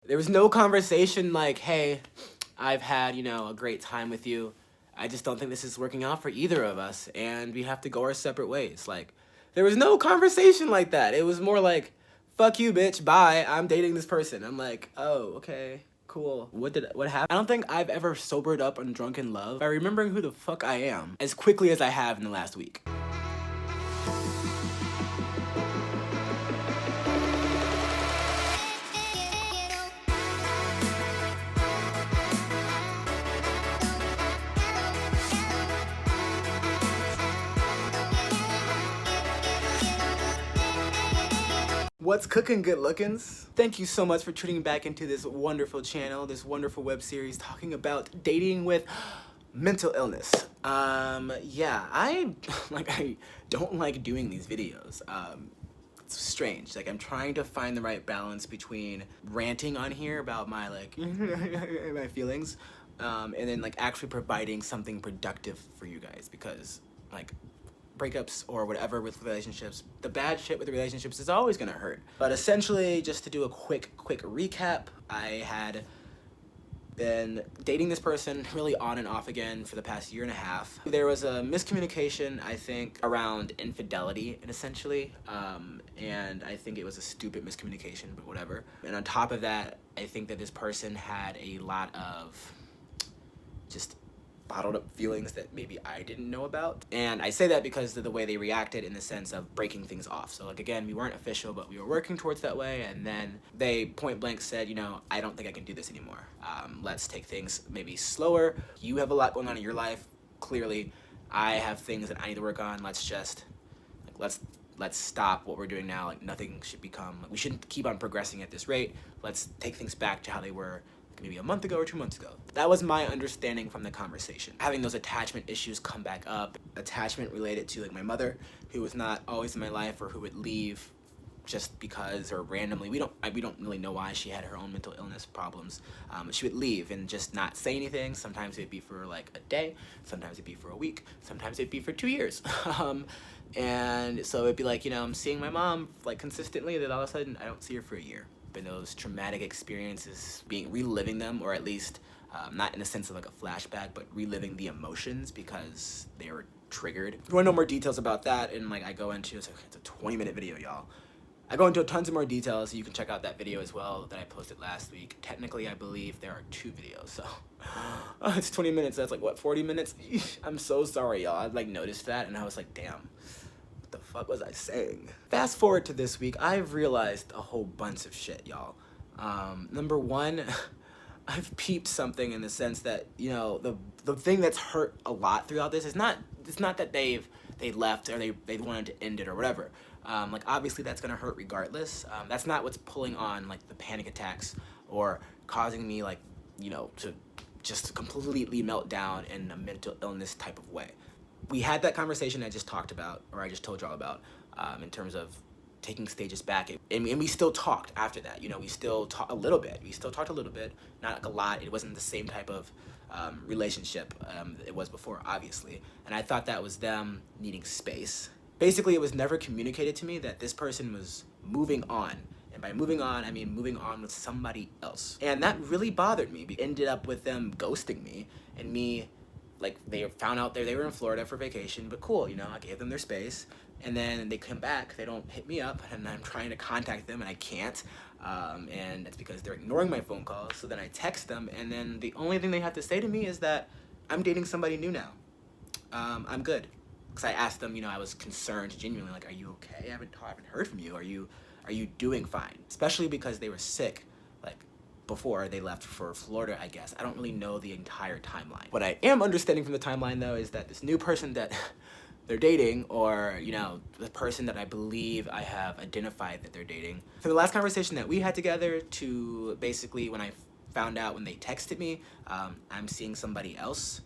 There was no conversation like, hey, I've had, a great time with you. I just don't think this is working out for either of us, and we have to go our separate ways. Like, there was no conversation like that. It was more like, fuck you, bitch, bye, I'm dating this person. I'm like, oh, okay, cool. What happened? I don't think I've ever sobered up on drunken love by remembering who the fuck I am as quickly as I have in the last week. What's cooking, good lookins? Thank you so much for tuning back into this wonderful channel, this wonderful web series talking about dating with mental illness. Yeah, I don't like doing these videos. It's strange. Like, I'm trying to find the right balance between ranting on here about my my feelings, and then actually providing something productive for you guys, because breakups or whatever with relationships, the bad shit with relationships is always gonna hurt. But essentially, just to do a quick recap, I had been dating this person really on and off again for the past year and a half. There was a miscommunication, I think, around infidelity, and essentially, and I think it was a stupid miscommunication, but whatever. And on top of that, I think that this person had a lot of just bottled up feelings that maybe I didn't know about. And I say that because of the way they reacted, in the sense of breaking things off. So again, we weren't official, but we were working towards that way, and then they point blank said, I don't think I can do this anymore. Let's take things maybe slower. You have a lot going on in your life, clearly. I have things that I need to work on. Let's just, let's stop what we're doing now. Nothing should become, we shouldn't keep on progressing at this rate. Let's take things back to how they were maybe a month ago or 2 months ago. That was my understanding from the conversation. Having those attachment issues come back up, attachment related to my mother, who was not always in my life, or who would leave just because, or randomly. We don't really know why. She had her own mental illness problems. She would leave and just not say anything. Sometimes it'd be for a day, sometimes it'd be for a week, sometimes it'd be for 2 years. And so it'd be I'm seeing my mom consistently, then all of a sudden I don't see her for a year. And those traumatic experiences, reliving them, or at least not in the sense of a flashback, but reliving the emotions because they were triggered. If you want to know more details about that, and I go into, it's a 20-minute video, y'all. I go into tons of more details, so you can check out that video as well that I posted last week. Technically, I believe there are 2 videos, so it's 20 minutes. That's 40 minutes? I'm so sorry, y'all. I noticed that, and I was like, damn. What the fuck was I saying? Fast forward to this week, I've realized a whole bunch of shit, y'all. Number one, I've peeped something in the sense that, the thing that's hurt a lot throughout this is it's not that they left, or they wanted to end it or whatever. Obviously that's gonna hurt regardless. That's not what's pulling on the panic attacks, or causing me to just completely melt down in a mental illness type of way. We had that conversation I just talked about, or I just told y'all about, in terms of taking stages back. And we still talked after that. We still talked a little bit. We still talked a little bit, not a lot. It wasn't the same type of relationship it was before, obviously. And I thought that was them needing space. Basically, it was never communicated to me that this person was moving on. And by moving on, I mean moving on with somebody else. And that really bothered me. It ended up with them ghosting me, and me, they found out they were in Florida for vacation, but cool, I gave them their space, and then they come back, they don't hit me up, and I'm trying to contact them, and I can't, and that's because they're ignoring my phone calls. So then I text them, and then the only thing they have to say to me is that I'm dating somebody new now. I'm good. Because I asked them, I was concerned, genuinely, are you okay? I haven't heard from you. Are you doing fine? Especially because they were sick, before they left for Florida, I guess. I don't really know the entire timeline. What I am understanding from the timeline, though, is that this new person that they're dating, or, the person that I believe I have identified that they're dating, from the last conversation that we had together to basically when I found out when they texted me, I'm seeing somebody else,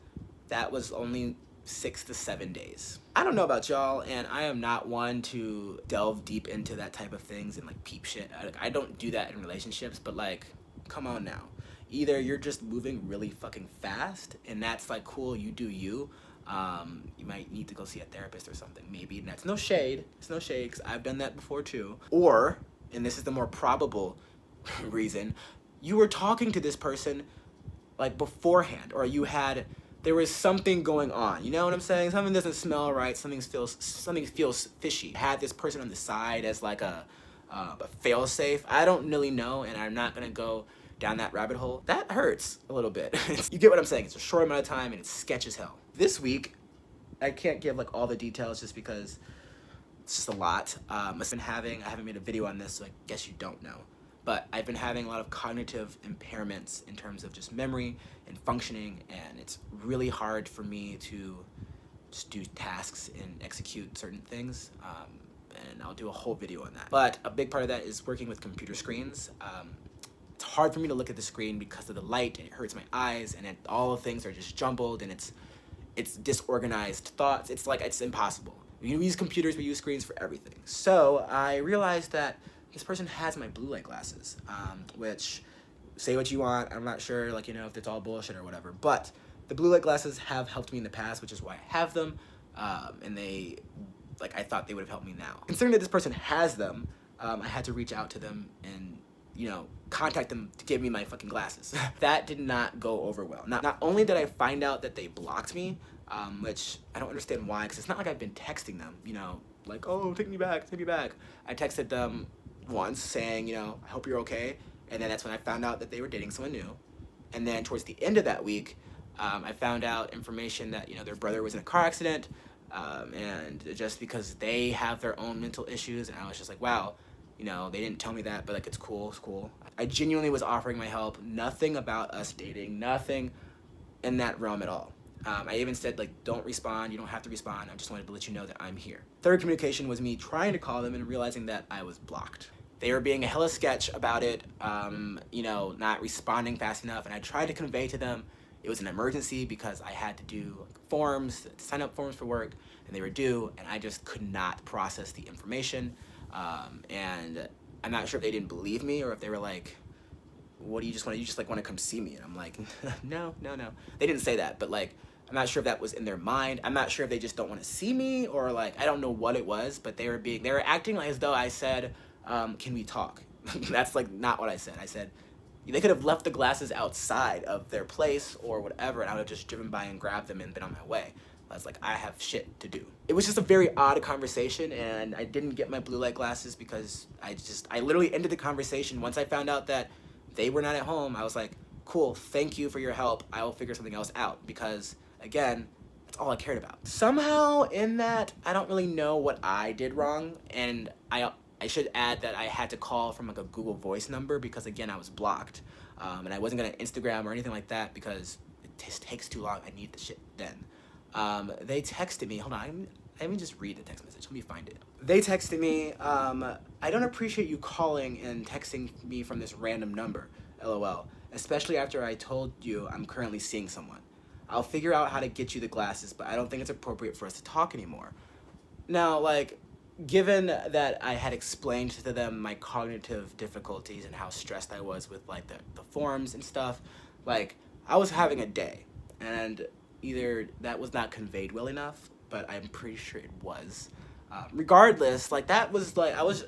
that was only 6 to 7 days. I don't know about y'all, and I am not one to delve deep into that type of things and peep shit. I don't do that in relationships, but come on now. Either you're just moving really fucking fast, and that's cool, you do you. You might need to go see a therapist or something, maybe, and that's no shade. It's no shade, because I've done that before too. Or, and this is the more probable reason, you were talking to this person like beforehand, or there was something going on. You know what I'm saying? Something doesn't smell right. Something feels fishy. I had this person on the side as like a failsafe. I don't really know, and I'm not gonna go down that rabbit hole. That hurts a little bit. You get what I'm saying? It's a short amount of time, and it's sketch as hell. This week, I can't give like all the details just because it's just a lot. I haven't made a video on this, so I guess you don't know. But I've been having a lot of cognitive impairments in terms of just memory and functioning, and it's really hard for me to just do tasks and execute certain things. And I'll do a whole video on that. But a big part of that is working with computer screens. It's hard for me to look at the screen because of the light, and it hurts my eyes, and all the things are just jumbled, and it's disorganized thoughts. It's impossible. We use computers, we use screens for everything. So I realized that this person has my blue light glasses, which, say what you want, I'm not sure, like, you know, if it's all bullshit or whatever, but the blue light glasses have helped me in the past, which is why I have them, and I thought they would have helped me now. Considering that this person has them, I had to reach out to them and, you know, contact them to give me my fucking glasses. That did not go over well. Not only did I find out that they blocked me, which I don't understand why, because it's not like I've been texting them, you know, like, oh, take me back, take me back. I texted them once saying, you know, I hope you're okay, and then that's when I found out that they were dating someone new. And then towards the end of that week, I found out information that, you know, their brother was in a car accident, and just because they have their own mental issues, and I was just like, wow, you know, they didn't tell me that, but like, it's cool, it's cool. I genuinely was offering my help, nothing about us dating, nothing in that realm at all. I even said, like, don't respond, you don't have to respond, I just wanted to let you know that I'm here. Third communication was me trying to call them and realizing that I was blocked. They were being a hella sketch about it, you know, not responding fast enough, and I tried to convey to them it was an emergency because I had to do forms, sign up forms for work, and they were due, and I just could not process the information, and I'm not sure if they didn't believe me or if they were like, what do you just want to come see me? And I'm like, no. They didn't say that, but like, I'm not sure if that was in their mind. I'm not sure if they just don't want to see me, or like, I don't know what it was, but they were acting like as though I said, can we talk? That's like not what I said. I said, they could have left the glasses outside of their place or whatever, and I would have just driven by and grabbed them and been on my way. I was like, I have shit to do. It was just a very odd conversation, and I didn't get my blue light glasses because I literally ended the conversation. Once I found out that they were not at home, I was like, cool, thank you for your help. I will figure something else out, because again, that's all I cared about. Somehow in that, I don't really know what I did wrong, and I should add that I had to call from like a Google Voice number because again, I was blocked, and I wasn't gonna Instagram or anything like that because it just takes too long. I need the shit then. They texted me, hold on, let me just read the text message, let me find it. They texted me, I don't appreciate you calling and texting me from this random number, LOL, especially after I told you I'm currently seeing someone. I'll figure out how to get you the glasses, but I don't think it's appropriate for us to talk anymore. Now, like, given that I had explained to them my cognitive difficulties and how stressed I was with like the forms and stuff, like, I was having a day, and either that was not conveyed well enough, but I'm pretty sure it was. Regardless, like, that was like, I was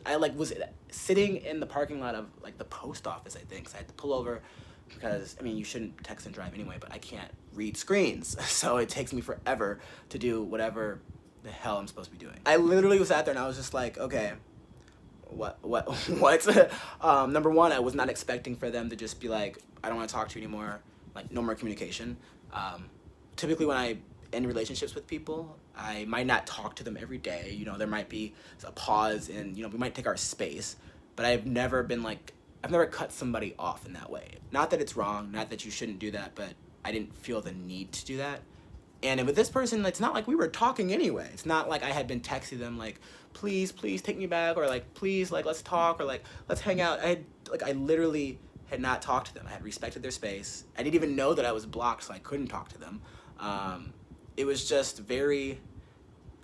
sitting in the parking lot of like the post office, I think, so I had to pull over because, I mean, you shouldn't text and drive anyway, but I can't read screens, so it takes me forever to do whatever the hell I'm supposed to be doing. I literally was sat there and I was just like, okay, what? Number one, I was not expecting for them to just be like, I don't want to talk to you anymore, like, no more communication. Typically when I end relationships with people, I might not talk to them every day, you know, there might be a pause and, you know, we might take our space, but I've never cut somebody off in that way. Not that it's wrong, not that you shouldn't do that, but I didn't feel the need to do that. And with this person, it's not like we were talking anyway. It's not like I had been texting them like, please take me back, or like, please, like, let's talk, or like, let's hang out. I literally had not talked to them. I had respected their space. I didn't even know that I was blocked, so I couldn't talk to them. It was just very,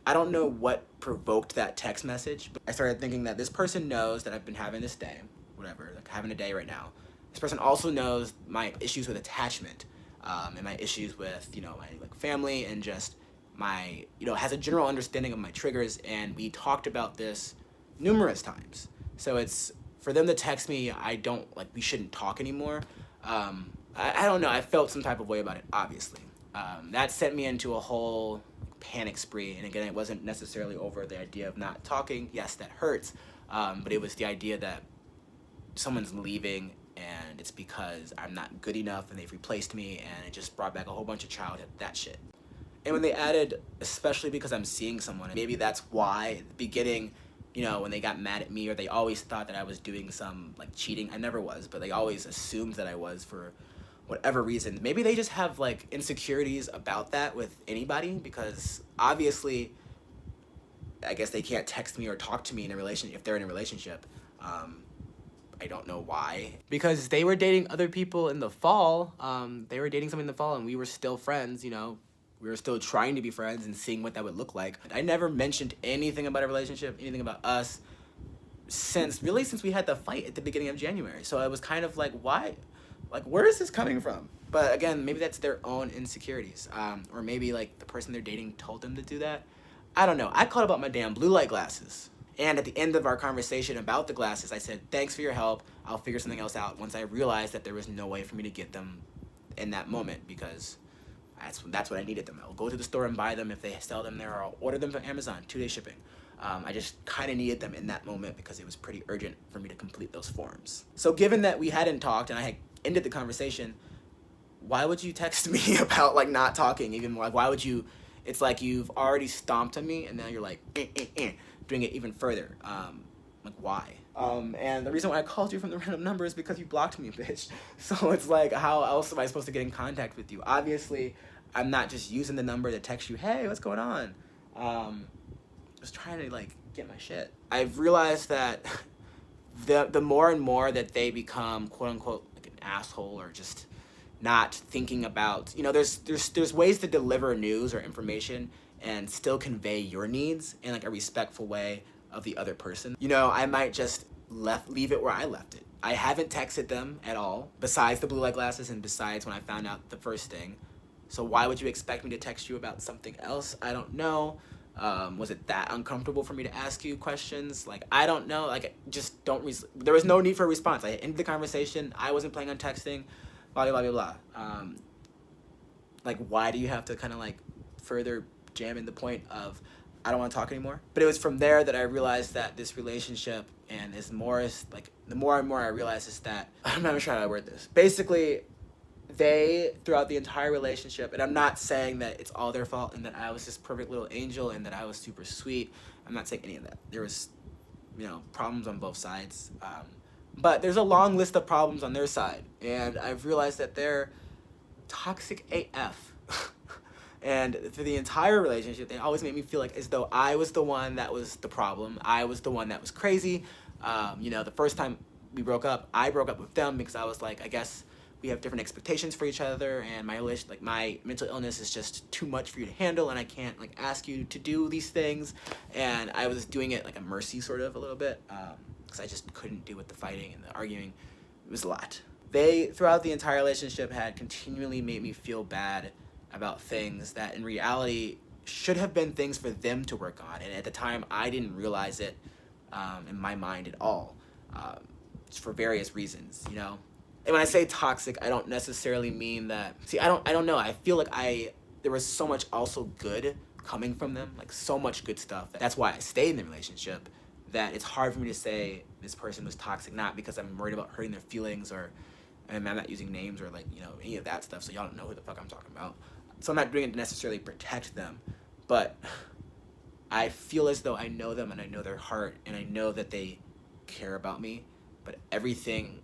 I don't know what provoked that text message, but I started thinking that this person knows that I've been having this day, whatever, like having a day right now. This person also knows my issues with attachment, and my issues with, you know, my like family, and just my, you know, has a general understanding of my triggers, and we talked about this numerous times. So it's for them to text me, I don't, like, we shouldn't talk anymore, I don't know, I felt some type of way about it, obviously. That sent me into a whole panic spree, and again, it wasn't necessarily over the idea of not talking. Yes, that hurts, but it was the idea that someone's leaving and it's because I'm not good enough and they've replaced me, and it just brought back a whole bunch of childhood, that shit. And when they added, especially because I'm seeing someone, and maybe that's why at the beginning, you know, when they got mad at me, or they always thought that I was doing some, like, cheating. I never was, but they always assumed that I was for whatever reason. Maybe they just have, like, insecurities about that with anybody, because obviously, I guess they can't text me or talk to me in a relationship if they're in a relationship. I don't know why. Because they were dating other people in the fall. They were dating someone in the fall, and we were still friends, you know. We were still trying to be friends and seeing what that would look like. I never mentioned anything about a relationship, anything about us, since we had the fight at the beginning of January. So I was kind of like, why? Like, where is this coming from? But again, maybe that's their own insecurities. Or maybe, like, the person they're dating told them to do that. I don't know. I called about my damn blue light glasses. And at the end of our conversation about the glasses, I said, thanks for your help. I'll figure something else out, once I realized that there was no way for me to get them in that moment, because that's what I needed them. I'll go to the store and buy them if they sell them there, or I'll order them from Amazon, 2-day shipping. I just kind of needed them in that moment because it was pretty urgent for me to complete those forms. So given that we hadn't talked and I had ended the conversation, why would you text me about, like, not talking even more? Like, why would you? It's like you've already stomped on me and now you're like, doing it even further. Like, why? And the reason why I called you from the random number is because you blocked me, bitch. So it's like, how else am I supposed to get in contact with you? Obviously, I'm not just using the number to text you, hey, what's going on? Just trying to, like, get my shit. I've realized that the more and more that they become, quote unquote, like an asshole, or just not thinking about, you know, there's ways to deliver news or information and still convey your needs in, like, a respectful way of the other person. You know, I might just leave it where I left it. I haven't texted them at all, besides the blue light glasses and besides when I found out the first thing. So why would you expect me to text you about something else? I don't know. Was it that uncomfortable for me to ask you questions? Like, I don't know. Like, just don't. There was no need for a response. I ended the conversation. I wasn't planning on texting. Blah blah blah blah blah. Like, why do you have to kind of, like, further jam in the point of, I don't want to talk anymore? But it was from there that I realized that this relationship, and the more and more I realized, is that, I'm not even sure how to word this. Basically, they, throughout the entire relationship, and I'm not saying that it's all their fault and that I was this perfect little angel and that I was super sweet. I'm not saying any of that. There was, you know, problems on both sides. But there's a long list of problems on their side. And I've realized that they're toxic AF. And for the entire relationship, they always made me feel like as though I was the one that was the problem. I was the one that was crazy. You know, the first time we broke up, I broke up with them because I was like, I guess we have different expectations for each other, and my mental illness is just too much for you to handle, and I can't, like, ask you to do these things. And I was doing it like a mercy, sort of, a little bit, because I just couldn't deal with the fighting and the arguing. It was a lot. They, throughout the entire relationship, had continually made me feel bad about things that in reality should have been things for them to work on. And at the time, I didn't realize it in my mind at all, for various reasons, you know? And when I say toxic, I don't necessarily mean that, see, I don't know. I feel like there was so much also good coming from them, like so much good stuff. That's why I stayed in the relationship, that it's hard for me to say this person was toxic, not because I'm worried about hurting their feelings, or, and I'm not using names or, like, you know, any of that stuff, so y'all don't know who the fuck I'm talking about. So I'm not doing it to necessarily protect them, but I feel as though I know them and I know their heart and I know that they care about me, but everything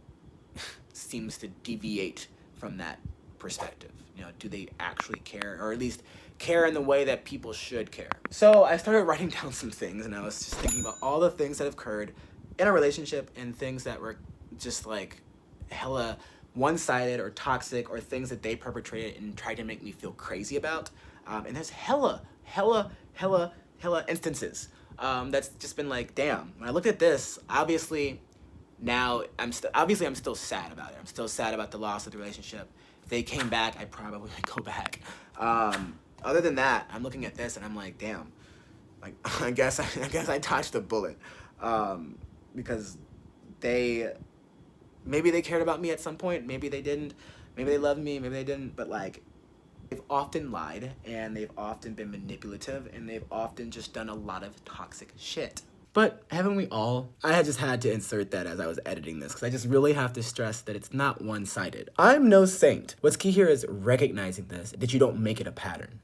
seems to deviate from that perspective. You know, do they actually care, or at least care in the way that people should care? So I started writing down some things, and I was just thinking about all the things that have occurred in a relationship and things that were just, like, hella one-sided or toxic, or things that they perpetrated and tried to make me feel crazy about. And there's hella instances that's just been like, damn. When I looked at this, obviously now I'm still sad about it. I'm still sad about the loss of the relationship. If they came back, I probably would go back. Other than that, I'm looking at this and I'm like, damn. Like, I guess I dodged the bullet, because maybe they cared about me at some point, maybe they didn't, maybe they loved me, maybe they didn't, but like, they've often lied, and they've often been manipulative, and they've often just done a lot of toxic shit. But haven't we all? I just had to insert that as I was editing this, because I just really have to stress that it's not one-sided. I'm no saint. What's key here is recognizing this, that you don't make it a pattern.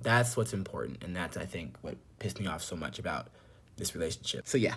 That's what's important, and that's, I think, what pissed me off so much about this relationship. So yeah,